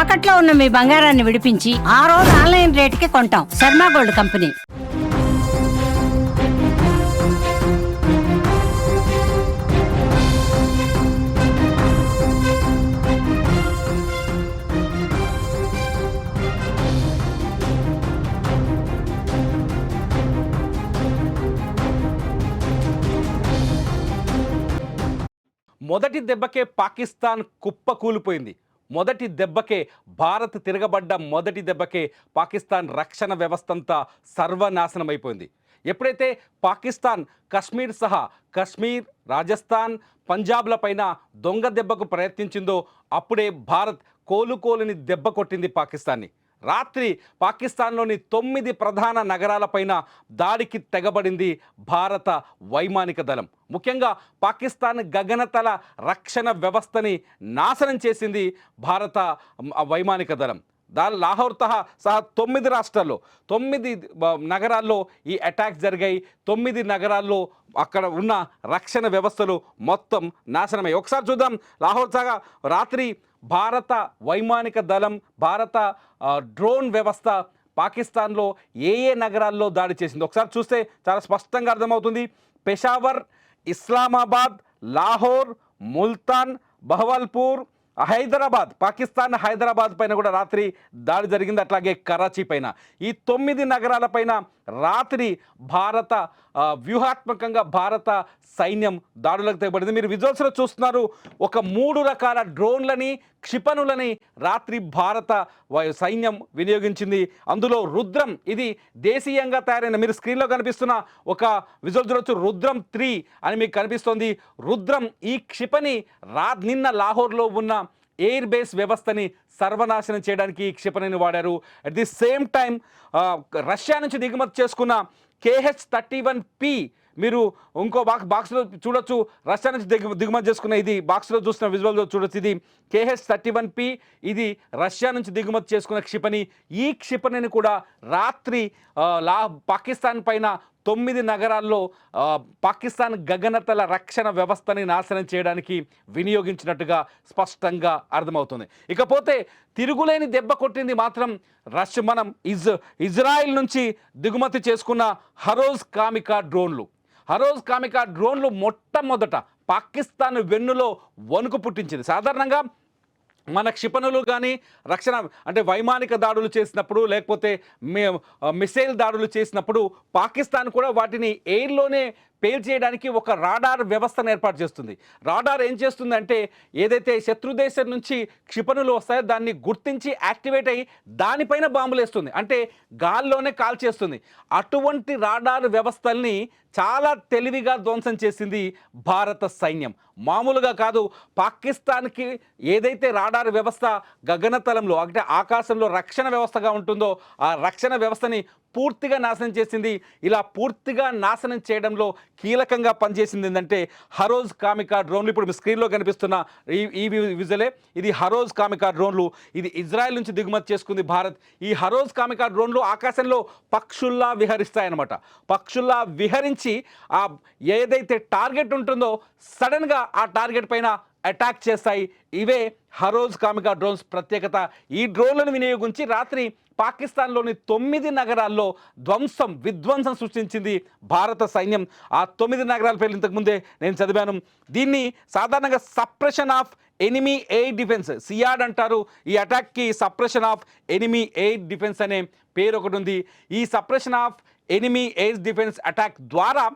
తాకట్లో ఉన్న మీ బంగారాన్ని విడిపించి ఆ రోజు ఆన్లైన్ రేటుకి కొంటాం. Sharma gold company. మొదటి దెబ్బకే పాకిస్తాన్ కుప్పకూలిపోయింది. మొదటి దెబ్బకే భారత్ తిరగబడ్డ మొదటి దెబ్బకే పాకిస్తాన్ రక్షణ వ్యవస్థ అంతా సర్వనాశనం అయిపోయింది. ఎప్పుడైతే పాకిస్తాన్ కశ్మీర్ సహా కశ్మీర్, రాజస్థాన్, పంజాబ్ల పైన దొంగ దెబ్బకు ప్రయత్నించిందో అప్పుడే భారత్ కోలుకోలేని దెబ్బ కొట్టింది పాకిస్తాన్ని. రాత్రి పాకిస్తాన్లోని 9 ప్రధాన నగరాలపైన దాడికి తెగబడింది భారత వైమానిక దళం. ముఖ్యంగా పాకిస్తాన్ గగనతల రక్షణ వ్యవస్థని నాశనం చేసింది భారత వైమానిక దళం. లాహోర్ సహా 9 రాష్ట్రాల్లో 9 నగరాల్లో ఈ అటాక్స్ జరిగాయి. 9 నగరాల్లో అక్కడ ఉన్న రక్షణ వ్యవస్థలు మొత్తం నాశనమయ్యాయి. ఒకసారి చూద్దాం. లాహోర్ సహా రాత్రి భారత వైమానిక దళం, భారత డ్రోన్ వ్యవస్థ పాకిస్తాన్లో ఏ నగరాల్లో దాడి చేసింది ఒకసారి చూస్తే చాలా స్పష్టంగా అర్థమవుతుంది. పెషావర్, ఇస్లామాబాద్, లాహోర్, ముల్తాన్, బహవల్పూర్, హైదరాబాద్, పాకిస్తాన్ హైదరాబాద్ పైన కూడా రాత్రి దాడి జరిగింది. అట్లాగే కరాచీ పైన. ఈ 9 నగరాల పైన రాత్రి భారత వ్యూహాత్మకంగా భారత సైన్యం దాడులకు తెగబడింది. మీరు విజువల్స్లో చూస్తున్నారు. ఒక 3 రకాల డ్రోన్లని, క్షిపణులని రాత్రి భారత సైన్యం వినియోగించింది. అందులో రుద్రం, ఇది దేశీయంగా తయారైన, మీరు స్క్రీన్లో కనిపిస్తున్న ఒక విజువల్ చూడొచ్చు, రుద్రం 3 అని మీకు కనిపిస్తోంది. రుద్రం ఈ క్షిపణి నిన్న లాహోర్లో ఉన్న ఎయిర్ బేస్ వ్యవస్థని సర్వనాశనం చేయడానికి ఈ క్షిపణిని వాడారు. At the same time Russia నుంచి దిగుమతి చేసుకున్న KH-31P, మీరు ఇంకో బాక్స్లో చూడొచ్చు, రష్యా నుంచి దిగుమతి చేసుకున్న, ఇది బాక్స్లో చూసిన విజువల్గా చూడొచ్చు, ఇది KH-31P, ఇది రష్యా నుంచి దిగుమతి చేసుకున్న క్షిపణి. ఈ క్షిపణిని కూడా రాత్రి పాకిస్తాన్ పైన 9 నగరాల్లో పాకిస్తాన్ గగనతల రక్షణ వ్యవస్థని నాశనం చేయడానికి వినియోగించినట్టుగా స్పష్టంగా అర్థమవుతుంది. ఇకపోతే తిరుగులేని దెబ్బ కొట్టింది మాత్రం మనం ఇజ్రాయిల్ నుంచి దిగుమతి చేసుకున్న హరోజ్ కామికా డ్రోన్లు. హరోజ్ కామికా డ్రోన్లు మొట్టమొదట పాకిస్తాన్ వెన్నులో వణుకు పుట్టించింది. సాధారణంగా మన క్షిపణులు కానీ రక్షణ అంటే వైమానిక దాడులు చేసినప్పుడు, లేకపోతే మిసైల్ దాడులు చేసినప్పుడు పాకిస్తాన్ కూడా వాటిని ఎయిర్లోనే పేల్చేయడానికి ఒక రాడార్ వ్యవస్థను ఏర్పాటు చేస్తుంది. రాడార్ ఏం చేస్తుందంటే, ఏదైతే శత్రు దేశం నుంచి క్షిపణులు వస్తాయో దాన్ని గుర్తించి యాక్టివేట్ అయ్యి దానిపైన బాంబులు వేస్తుంది, అంటే గాల్లోనే కాల్చేస్తుంది. అటువంటి రాడార్ వ్యవస్థల్ని చాలా తెలివిగా ధ్వంసం చేసింది భారత సైన్యం. మామూలుగా కాదు. పాకిస్తాన్కి ఏదైతే రాడార్ వ్యవస్థ గగనతలంలో అంటే ఆకాశంలో రక్షణ వ్యవస్థగా ఉంటుందో ఆ రక్షణ వ్యవస్థని పూర్తిగా నాశనం చేసింది. ఇలా పూర్తిగా నాశనం చేయడంలో కీలకంగా పనిచేసింది ఏంటంటే హరోజ్ కామికా డ్రోన్లు. ఇప్పుడు మీ స్క్రీన్లో కనిపిస్తున్న ఈ విజువలే, ఇది హరోజ్ కామికా డ్రోన్లు. ఇది ఇజ్రాయెల్ నుంచి దిగుమతి చేసుకుంది భారత్. ఈ హరోజ్ కామికా డ్రోన్లు ఆకాశంలో పక్షుల్లా విహరిస్తాయన్నమాట. పక్షుల్లా విహరించి ఆ ఏదైతే టార్గెట్ ఉంటుందో సడన్గా ఆ టార్గెట్ పైన అటాక్ చేస్తాయి. ఇవే హరోజ్ కామికా డ్రోన్స్ ప్రత్యేకత. ఈ డ్రోన్లను వినియోగించి రాత్రి పాకిస్తాన్లోని 9 నగరాల్లో విధ్వంసం సృష్టించింది భారత సైన్యం. ఆ 9 నగరాల పేర్లు ఇంతకుముందే నేను చదివాను. దీన్ని సాధారణంగా suppression of enemy air defence, SEAD అంటారు. ఈ అటాక్కి suppression of enemy air defence అనే పేరు ఒకటి ఉంది. ఈ suppression of enemy air defence attack ద్వారా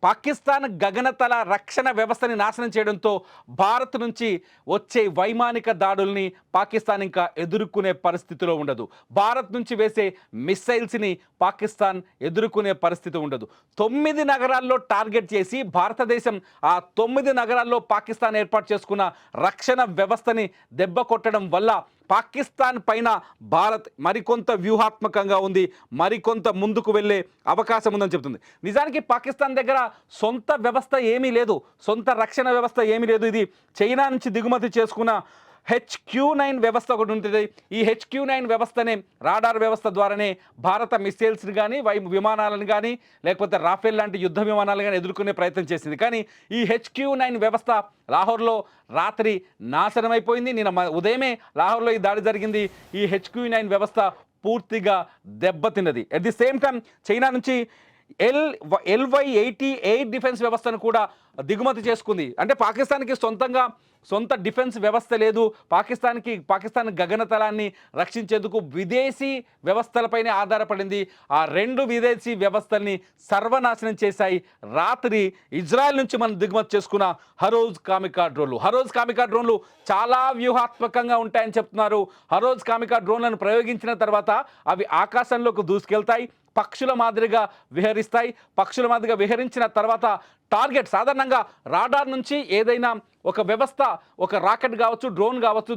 పాకిస్తాన్ గగనతల రక్షణ వ్యవస్థని నాశనం చేయడంతో భారత్ నుంచి వచ్చే వైమానిక దాడుల్ని పాకిస్తాన్ ఇంకా ఎదుర్కొనే పరిస్థితిలో ఉండదు. భారత్ నుంచి వేసే మిస్సైల్స్ని పాకిస్తాన్ ఎదుర్కొనే పరిస్థితి ఉండదు. 9 నగరాల్లో టార్గెట్ చేసి భారతదేశం ఆ 9 నగరాల్లో పాకిస్తాన్ ఏర్పాటు చేసుకున్న రక్షణ వ్యవస్థని దెబ్బ కొట్టడం వల్ల పాకిస్తాన్ పైన భారత్ మరికొంత వ్యూహాత్మకంగా ఉంది, మరికొంత ముందుకు వెళ్ళే అవకాశం ఉందని చెబుతుంది. నిజానికి పాకిస్తాన్ దగ్గర సొంత వ్యవస్థ ఏమీ లేదు, సొంత రక్షణ వ్యవస్థ ఏమీ లేదు. ఇది చైనా నుంచి దిగుమతి చేసుకున్న HQ-9 వ్యవస్థ ఒకటి ఉంటుంది. ఈ HQ-9 వ్యవస్థనే రాడార్ వ్యవస్థ ద్వారానే భారత మిస్సైల్స్ని కానీ విమానాలను కానీ లేకపోతే రాఫెల్ లాంటి యుద్ధ విమానాలు కానీ ఎదుర్కొనే ప్రయత్నం చేసింది. కానీ ఈ HQ-9 వ్యవస్థ లాహోర్లో రాత్రి నాశనం అయిపోయింది. నిన్న ఉదయమే లాహోర్లో ఈ దాడి జరిగింది. ఈ HQ-9 వ్యవస్థ పూర్తిగా దెబ్బతిన్నది. At the same time China నుంచి LY-80 డిఫెన్స్ వ్యవస్థను కూడా దిగుమతి చేసుకుంది. అంటే పాకిస్తాన్కి సొంత డిఫెన్స్ వ్యవస్థ లేదు. పాకిస్తాన్ గగనతలాన్ని రక్షించేందుకు విదేశీ వ్యవస్థలపైనే ఆధారపడింది. ఆ 2 విదేశీ వ్యవస్థల్ని సర్వనాశనం చేశాయి రాత్రి ఇజ్రాయెల్ నుంచి మనం దిగుమతి చేసుకున్న హరోజ్ కామికా డ్రోన్లు చాలా వ్యూహాత్మకంగా ఉంటాయని చెప్తున్నారు. హరోజ్ కామికా డ్రోన్లను ప్రయోగించిన తర్వాత అవి ఆకాశంలోకి దూసుకెళ్తాయి, పక్షుల మాదిరిగా విహరించిన తర్వాత టార్గెట్ సాధారణంగా రాడార్ నుంచి ఏదైనా ఒక వ్యవస్థ, ఒక రాకెట్ కావచ్చు, డ్రోన్ కావచ్చు,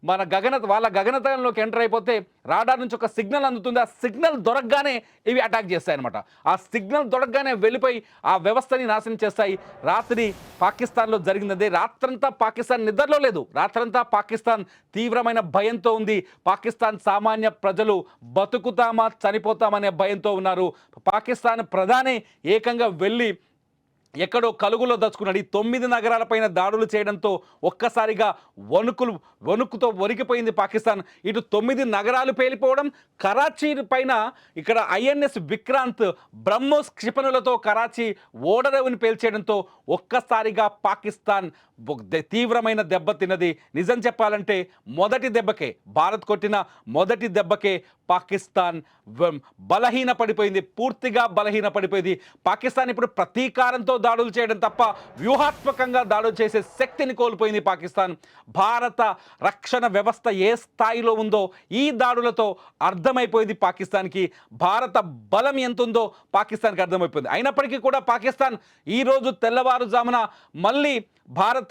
వాళ్ళ గగనతలంలోకి ఎంటర్ అయిపోతే రాడార్ నుంచి ఒక సిగ్నల్ అందుతుంది. ఆ సిగ్నల్ దొరకగానే ఇవి అటాక్ చేస్తాయి అనమాట. ఆ సిగ్నల్ దొరకగానే వెళ్ళిపోయి ఆ వ్యవస్థని నాశనం చేస్తాయి. రాత్రి పాకిస్తాన్లో జరిగినదే. రాత్రంతా పాకిస్తాన్ నిద్రలో లేదు. రాత్రంతా పాకిస్తాన్ తీవ్రమైన భయంతో ఉంది. పాకిస్తాన్ సామాన్య ప్రజలు బతుకుతామా చనిపోతామనే భయంతో ఉన్నారు. పాకిస్తాన్ ప్రధాని ఏకంగా వెళ్ళి ఎక్కడో కలుగులో దచ్చుకున్నాడు. ఈ 9 నగరాలపైన దాడులు చేయడంతో ఒక్కసారిగా వణుకుతో వణికిపోయింది పాకిస్తాన్. ఇటు 9 నగరాలు పేలిపోవడం, కరాచీ పైన ఇక్కడ INS విక్రాంత్ బ్రహ్మోస్ క్షిపణులతో కరాచీ ఓడరేవుని పేల్చేయడంతో ఒక్కసారిగా పాకిస్తాన్ తీవ్రమైన దెబ్బతిన్నది. నిజం చెప్పాలంటే భారత్ కొట్టిన మొదటి దెబ్బకే పాకిస్తాన్ పూర్తిగా బలహీనపడిపోయింది. పాకిస్తాన్ ఇప్పుడు ప్రతీకారంతో దాడులు చేయడం తప్ప వ్యూహాత్మకంగా దాడులు చేసే శక్తిని కోల్పోయింది పాకిస్తాన్. భారత రక్షణ వ్యవస్థ ఏ స్థాయిలో ఉందో ఈ దాడులతో అర్థమైపోయింది పాకిస్తాన్కి. భారత బలం ఎంత ఉందో పాకిస్తాన్కి అర్థమైపోయింది. అయినప్పటికీ కూడా పాకిస్తాన్ ఈరోజు తెల్లవారుజామున మళ్ళీ భారత్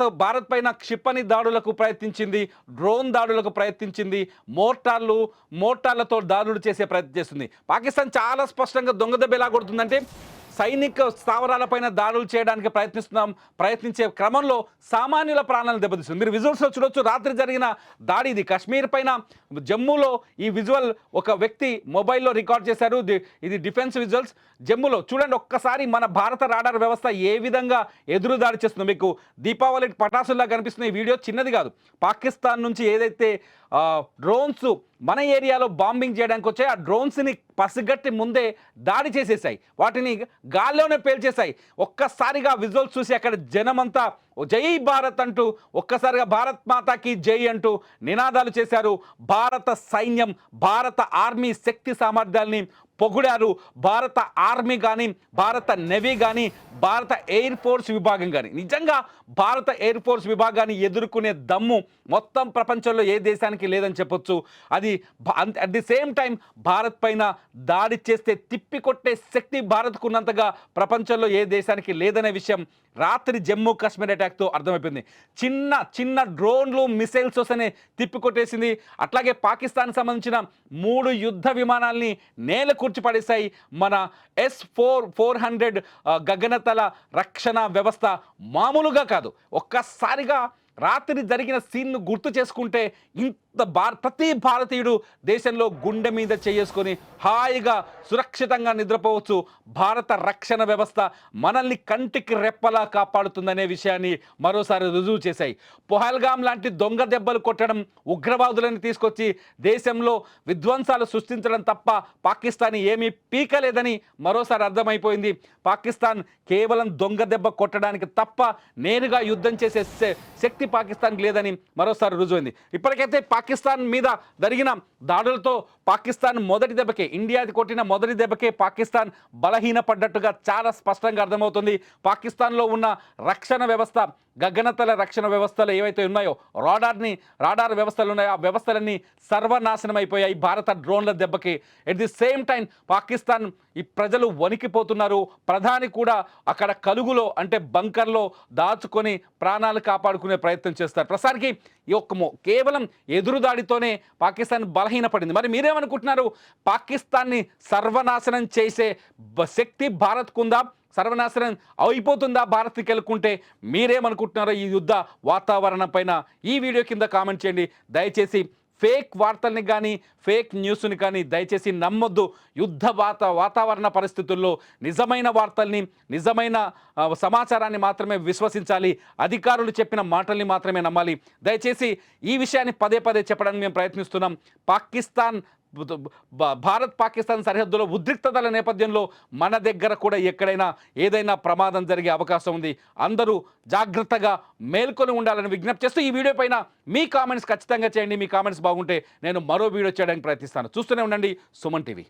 పైన క్షిపణి దాడులకు ప్రయత్నించింది, డ్రోన్ దాడులకు ప్రయత్నించింది, మోటార్లతో దాడులు చేసే ప్రయత్నం చేస్తుంది. పాకిస్తాన్ చాలా స్పష్టంగా దొంగ దెబ్బ ఎలా కొడుతుందంటే సైనిక స్థావరాలపైన దాడులు చేయడానికి ప్రయత్నించే క్రమంలో సామాన్యుల ప్రాణాలను దెబ్బతీస్తుంది. మీరు విజువల్స్లో చూడొచ్చు. రాత్రి జరిగిన దాడి ఇది కాశ్మీర్ పైన జమ్మూలో. ఈ విజువల్ ఒక వ్యక్తి మొబైల్లో రికార్డ్ చేశారు. ఇది డిఫెన్స్ విజువల్స్. జమ్మూలో చూడండి ఒక్కసారి మన భారత రాడార్ వ్యవస్థ ఏ విధంగా ఎదురు దాడి చేస్తుందో. మీకు దీపావళి పటాసుల్లా కనిపిస్తున్న ఈ వీడియో చిన్నది కాదు. పాకిస్తాన్ నుంచి ఏదైతే డ్రోన్స్ మన ఏరియాలో బాంబింగ్ చేయడానికి వచ్చాయి, ఆ డ్రోన్స్ని పసిగట్టి ముందే దాడి చేసేసాయి, వాటిని గాల్లోనే పేల్చేశాయి. ఒక్కసారిగా విజువల్స్ చూసి అక్కడ జనమంతా జై భారత్ అంటూ ఒక్కసారిగా భారత్ మాతాకి జై అంటూ నినాదాలు చేశారు. భారత సైన్యం, భారత ఆర్మీ శక్తి సామర్థ్యాల్ని పొగిడారు. భారత ఆర్మీ కానీ, భారత నేవీ కానీ, భారత ఎయిర్ ఫోర్స్ విభాగం కానీ, నిజంగా భారత ఎయిర్ ఫోర్స్ విభాగాన్ని ఎదుర్కొనే దమ్ము మొత్తం ప్రపంచంలో ఏ దేశానికి లేదని చెప్పొచ్చు. అది at the same time Bharat పైన దాడి చేస్తే తిప్పికొట్టే శక్తి భారత్కు ఉన్నంతగా ప్రపంచంలో ఏ దేశానికి లేదనే విషయం రాత్రి జమ్మూ కాశ్మీర్ అటాక్తో అర్థమైపోయింది. చిన్న డ్రోన్లు, మిసైల్స్ వస్తేనే తిప్పికొట్టేసింది. అట్లాగే పాకిస్తాన్ సంబంధించిన 3 యుద్ధ విమానాల్ని నేల కూర్చిపడేశాయి. మన S-400 గగనతల రక్షణ వ్యవస్థ మామూలుగా కాదు. ఒక్కసారిగా రాత్రి జరిగిన సీన్ను గుర్తు చేసుకుంటే ప్రతి భారతీయుడు దేశంలో గుండె మీద చేసుకొని హాయిగా సురక్షితంగా నిద్రపోవచ్చు. భారత రక్షణ వ్యవస్థ మనల్ని కంటికి రెప్పలా కాపాడుతుందనే విషయాన్ని మరోసారి రుజువు చేశాయి. పహల్గామ్ లాంటి దొంగ దెబ్బలు కొట్టడం, ఉగ్రవాదులను తీసుకొచ్చి దేశంలో విధ్వంసాలు సృష్టించడం తప్ప పాకిస్తాన్ ఏమీ పీకలేదని మరోసారి అర్థమైపోయింది. పాకిస్తాన్ కేవలం దొంగ దెబ్బ కొట్టడానికి తప్ప నేరుగా యుద్ధం చేసే శక్తి పాకిస్తాన్కి లేదని మరోసారి రుజువైంది. ఇప్పటికైతే పాకిస్తాన్ మీద జరిగిన దాడులతో పాకిస్తాన్ ఇండియాది కొట్టిన మొదటి దెబ్బకే పాకిస్తాన్ బలహీనపడ్డట్టుగా చాలా స్పష్టంగా అర్థమవుతుంది. పాకిస్తాన్లో ఉన్న రక్షణ వ్యవస్థ, గగనతల రక్షణ వ్యవస్థలు ఏవైతే ఉన్నాయో, రాడార్ వ్యవస్థలు ఉన్నాయో, ఆ వ్యవస్థలన్నీ సర్వనాశనం అయిపోయాయి భారత డ్రోన్ల దెబ్బకి. At the same time Pakistan ఈ ప్రజలు వణికిపోతున్నారు. ప్రధాని కూడా అక్కడ కలుగులో అంటే బంకర్లో దాచుకొని ప్రాణాలు కాపాడుకునే ప్రయత్నం చేస్తారు. ప్రస్తుతానికి ఈ కేవలం ఎదురుదాడితోనే పాకిస్తాన్ బలహీనపడింది. మరి మీరేమనుకుంటున్నారు? పాకిస్తాన్ని సర్వనాశనం చేసే శక్తి భారత్కు ఉందా? సర్వనాశనం అయిపోతుందా భారత్కి వెళ్ళుకుంటే? మీరేమనుకుంటున్నారో ఈ యుద్ధ వాతావరణం పైన ఈ వీడియో కింద కామెంట్ చేయండి. దయచేసి ఫేక్ వార్తల్ని కానీ ఫేక్ న్యూస్ని కానీ దయచేసి నమ్మొద్దు. యుద్ధ వాతావరణ పరిస్థితుల్లో నిజమైన వార్తల్ని నిజమైన సమాచారాన్ని మాత్రమే విశ్వసించాలి. అధికారులు చెప్పిన మాటల్ని మాత్రమే నమ్మాలి. దయచేసి ఈ విషయాన్ని పదే పదే చెప్పడానికి మేము ప్రయత్నిస్తున్నాం. భారత్ పాకిస్తాన్ సరిహద్దులో ఉద్రిక్తతల నేపథ్యంలో మన దగ్గర కూడా ఎక్కడైనా ఏదైనా ప్రమాదం జరిగే అవకాశం ఉంది. అందరూ జాగ్రత్తగా మేల్కొని ఉండాలని విజ్ఞప్తి చేస్తూ ఈ వీడియో పైన మీ కామెంట్స్ ఖచ్చితంగా చేయండి. మీ కామెంట్స్ బాగుంటే నేను మరో వీడియో చేయడానికి ప్రయత్నిస్తాను. చూస్తూనే ఉండండి సుమన్ టీవీ.